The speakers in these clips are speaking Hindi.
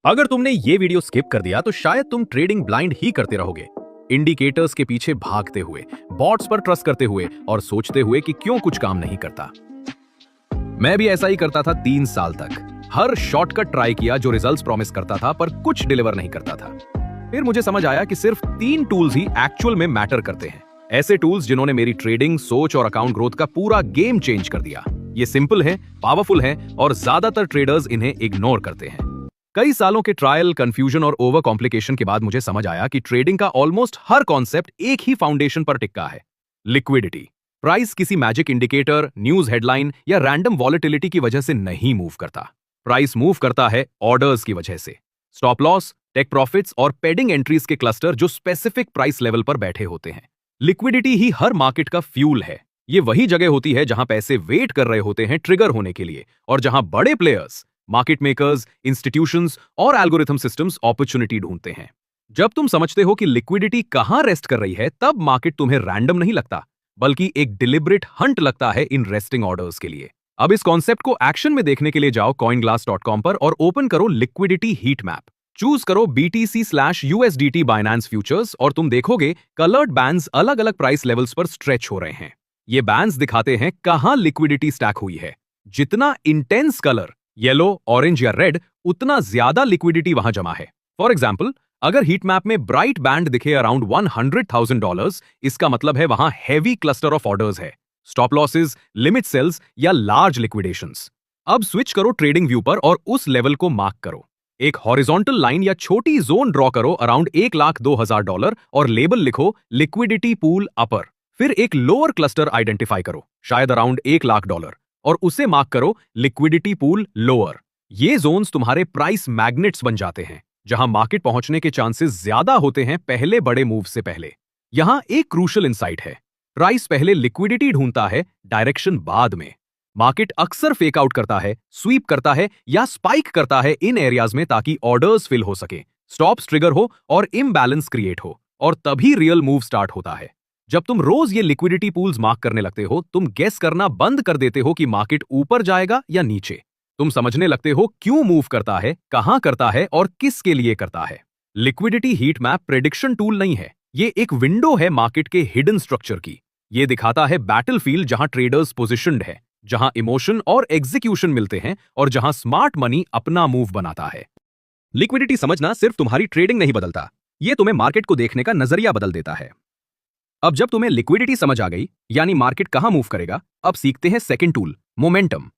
अगर तुमने ये वीडियो स्किप कर दिया तो शायद तुम ट्रेडिंग ब्लाइंड ही करते रहोगे, इंडिकेटर्स के पीछे भागते हुए, बॉट्स पर ट्रस्ट करते हुए और सोचते हुए कि क्यों कुछ काम नहीं करता। मैं भी ऐसा ही करता था 3 साल तक। हर शॉर्टकट ट्राई किया जो रिजल्ट्स प्रॉमिस करता था पर कुछ डिलीवर नहीं करता था। फिर मुझे समझ आया कि सिर्फ 3 टूल्स ही एक्चुअल में मैटर करते हैं, ऐसे टूल्स जिन्होंने मेरी ट्रेडिंग, सोच और अकाउंट ग्रोथ का पूरा गेम चेंज कर दिया। ये सिंपल है, पावरफुल है और ज्यादातर ट्रेडर्स इन्हें इग्नोर करते हैं। कई सालों के ट्रायल, कंफ्यूजन और ओवर कॉम्प्लिकेशन के बाद मुझे समझ आया कि ट्रेडिंग का ऑलमोस्ट हर कॉन्सेप्ट एक ही फाउंडेशन पर टिका है, लिक्विडिटी। प्राइस किसी मैजिक इंडिकेटर, न्यूज हेडलाइन या रैंडम वॉलेटिलिटी की वजह से नहीं मूव करता। प्राइस मूव करता है ऑर्डर्स की वजह से। स्टॉप लॉस, टेक प्रॉफिट्स और पेडिंग एंट्रीज के क्लस्टर जो स्पेसिफिक प्राइस लेवल पर बैठे होते हैं। लिक्विडिटी ही हर मार्केट का फ्यूल है। ये वही जगह होती है जहां पैसे वेट कर रहे होते हैं ट्रिगर होने के लिए, और जहां बड़े प्लेयर्स, मार्केट मेकर्स, इंस्टीट्यूशंस और एल्गोरिथम सिस्टम्स अपॉर्चुनिटी ढूंढते हैं। जब तुम समझते हो कि लिक्विडिटी कहां रेस्ट कर रही है, तब मार्केट तुम्हें रैंडम नहीं लगता, बल्कि एक डिलिबरेट हंट लगता है इन रेस्टिंग ऑर्डर्स के लिए। अब इस कॉन्सेप्ट को एक्शन में देखने के लिए जाओ coinglass.com पर और ओपन करो लिक्विडिटी हीट मैप। चूज करो BTC/USDT बाइनेंस फ्यूचर्स और तुम देखोगे कलर्ड बैंड्स अलग अलग प्राइस लेवल्स पर स्ट्रेच हो रहे हैं। ये बैंड्स दिखाते हैं कहां लिक्विडिटी स्टैक हुई है। जितना इंटेंस कलर, येलो, ऑरेंज या रेड, उतना ज्यादा लिक्विडिटी वहां जमा है। फॉर एग्जाम्पल, अगर हीट मैप में ब्राइट बैंड दिखे अराउंड $100,000, इसका मतलब है वहां हैवी क्लस्टर ऑफ ऑर्डर्स है, स्टॉप लॉसेस, लिमिट सेल्स या लार्ज लिक्विडेशंस। अब स्विच करो ट्रेडिंग व्यू पर और उस लेवल को मार्क करो। एक हॉरिजॉन्टल लाइन या छोटी जोन ड्रॉ करो अराउंड $1,02,000 और लेबल लिखो लिक्विडिटी पूल अपर। फिर एक लोअर क्लस्टर आइडेंटिफाई करो, शायद अराउंड $1,00,000, और उसे मार्क करो लिक्विडिटी पूल लोअर। ये जोन्स तुम्हारे प्राइस मैग्नेट्स बन जाते हैं, जहां मार्केट पहुंचने के चांसेस ज्यादा होते हैं पहले बड़े मूव से पहले। यहां एक क्रूशियल इंसाइट है, प्राइस पहले लिक्विडिटी ढूंढता है, डायरेक्शन बाद में। मार्केट अक्सर फेक आउट करता है, स्वीप करता है या स्पाइक करता है इन एरियाज में ताकि ऑर्डर्स फिल हो सके, स्टॉप्स ट्रिगर हो और इम्बैलेंस क्रिएट हो, और तभी रियल मूव स्टार्ट होता है। जब तुम रोज ये लिक्विडिटी पूल्स मार्क करने लगते हो, तुम गेस करना बंद कर देते हो कि मार्केट ऊपर जाएगा या नीचे। तुम समझने लगते हो क्यों मूव करता है, कहां करता है और किसके लिए करता है। Liquidity heat map prediction tool नहीं है, ये एक विंडो है मार्केट के हिडन स्ट्रक्चर की। ये दिखाता है बैटलफील्ड जहां ट्रेडर्स पोजिशन्ड है, जहां इमोशन और एग्जीक्यूशन मिलते हैं और जहां स्मार्ट मनी अपना मूव बनाता है। लिक्विडिटी समझना सिर्फ तुम्हारी ट्रेडिंग नहीं बदलता, ये तुम्हें मार्केट को देखने का नजरिया बदल देता है। अब जब तुम्हें लिक्विडिटी समझ आ गई, यानी मार्केट कहां मूव करेगा, अब सीखते हैं सेकंड टूल, मोमेंटम।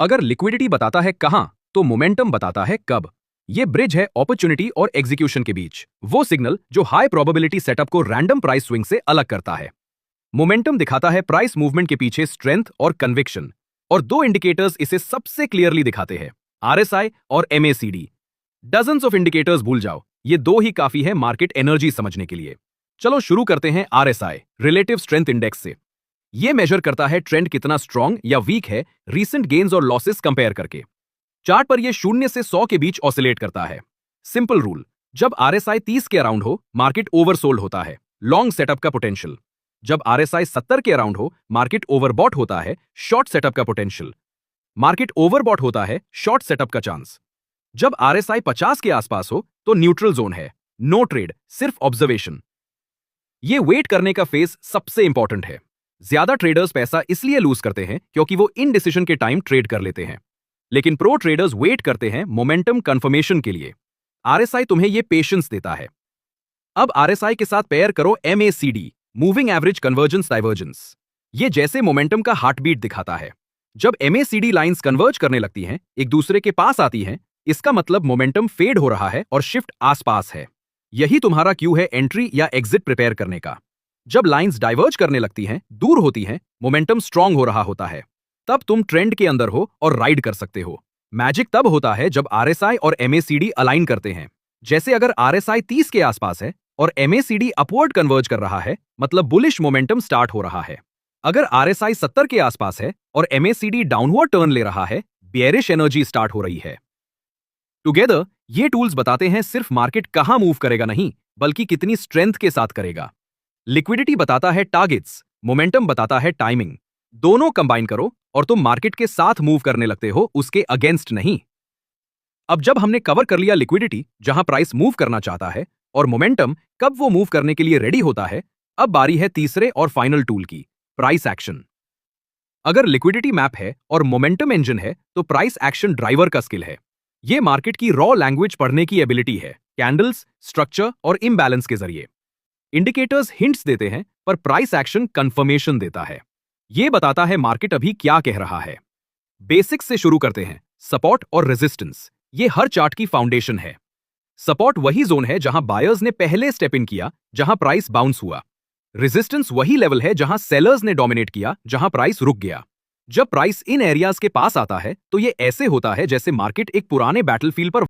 अगर लिक्विडिटी बताता है कहां, तो मोमेंटम बताता है कब। यह ब्रिज है अपॉर्चुनिटी और एग्जीक्यूशन के बीच, वो सिग्नल जो हाई प्रोबेबिलिटी सेटअप को रैंडम प्राइस स्विंग से अलग करता है। मोमेंटम दिखाता है प्राइस मूवमेंट के पीछे स्ट्रेंथ और कन्विक्शन, और 2 इंडिकेटर्स इसे सबसे क्लियरली दिखाते हैं, RSI और MACD। डजन्स ऑफ इंडिकेटर्स भूल जाओ, ये 2 ही काफी है मार्केट एनर्जी समझने के लिए। चलो शुरू करते हैं RSI, रिलेटिव स्ट्रेंथ इंडेक्स से। यह मेजर करता है ट्रेंड कितना स्ट्रांग या वीक है रीसेंट गेन्स और लॉसेस कंपेयर करके। चार्ट पर यह 0 से 100 के बीच ऑसिलेट करता है। सिंपल रूल, जब RSI 30 के अराउंड हो, मार्केट ओवरसोल्ड होता है, लॉन्ग सेटअप का पोटेंशियल। जब RSI 70 के अराउंड हो, मार्केट ओवरबॉट होता है, शॉर्ट सेटअप का पोटेंशियल। मार्केट ओवरबॉट होता है, शॉर्ट सेटअप का चांस। जब RSI 50 के आसपास हो, तो न्यूट्रल जोन है, नो ट्रेड, सिर्फ ऑब्जर्वेशन। ये वेट करने का फेज सबसे इंपॉर्टेंट है। ज्यादा ट्रेडर्स पैसा इसलिए लूज करते हैं क्योंकि वो इनडिसीजन के टाइम ट्रेड कर लेते हैं, लेकिन प्रो ट्रेडर्स वेट करते हैं मोमेंटम कंफर्मेशन के लिए। RSI तुम्हें ये पेशेंस देता है। अब RSI के साथ पेयर करो MACD, moving average convergence divergence. ये जैसे मोमेंटम का हार्टबीट दिखाता है। जब MACD लाइंस कन्वर्ज करने लगती हैं, एक दूसरे के पास आती हैं, इसका मतलब मोमेंटम फेड हो रहा है और शिफ्ट आसपास है। यही तुम्हारा क्यू है एंट्री या एग्जिट प्रिपेयर करने का। जब लाइंस डाइवर्ज करने लगती हैं, दूर होती हैं, मोमेंटम स्ट्रांग हो रहा होता है, तब तुम ट्रेंड के अंदर हो और राइड कर सकते हो। मैजिक तब होता है जब RSI और MACD अलाइन करते हैं। जैसे अगर RSI 30 के आसपास है और MACD अपवर्ड कन्वर्ज कर रहा है, मतलब बुलिश मोमेंटम स्टार्ट हो रहा है। अगर RSI 70 के आसपास है और MACD डाउनवर्ड टर्न ले रहा है, बेयरिश एनर्जी स्टार्ट हो रही है। टुगेदर ये टूल्स बताते हैं सिर्फ मार्केट कहां मूव करेगा नहीं, बल्कि कितनी स्ट्रेंथ के साथ करेगा। लिक्विडिटी बताता है टारगेट्स, मोमेंटम बताता है टाइमिंग। दोनों कंबाइन करो और तुम मार्केट के साथ मूव करने लगते हो, उसके अगेंस्ट नहीं। अब जब हमने कवर कर लिया लिक्विडिटी जहां प्राइस मूव करना चाहता है और मोमेंटम कब वो मूव करने के लिए रेडी होता है, अब बारी है तीसरे और फाइनल टूल की, प्राइस एक्शन। अगर लिक्विडिटी मैप है और मोमेंटम इंजन है तो प्राइस एक्शन ड्राइवर का स्किल है। यह मार्केट की रॉ लैंग्वेज पढ़ने की एबिलिटी है, कैंडल्स, स्ट्रक्चर और इम्बैलेंस के जरिए। इंडिकेटर्स हिंट्स देते हैं पर प्राइस एक्शन कंफर्मेशन देता है। यह बताता है मार्केट अभी क्या कह रहा है। बेसिक्स से शुरू करते हैं, सपोर्ट और रेजिस्टेंस। ये हर चार्ट की फाउंडेशन है। सपोर्ट वही जोन है जहां बायर्स ने पहले स्टेप इन किया, जहां प्राइस बाउंस हुआ। रेजिस्टेंस वही लेवल है जहां सेलर्स ने डोमिनेट किया, जहां प्राइस रुक गया। जब प्राइस इन एरियाज के पास आता है तो यह ऐसे होता है जैसे मार्केट एक पुराने बैटलफील्ड पर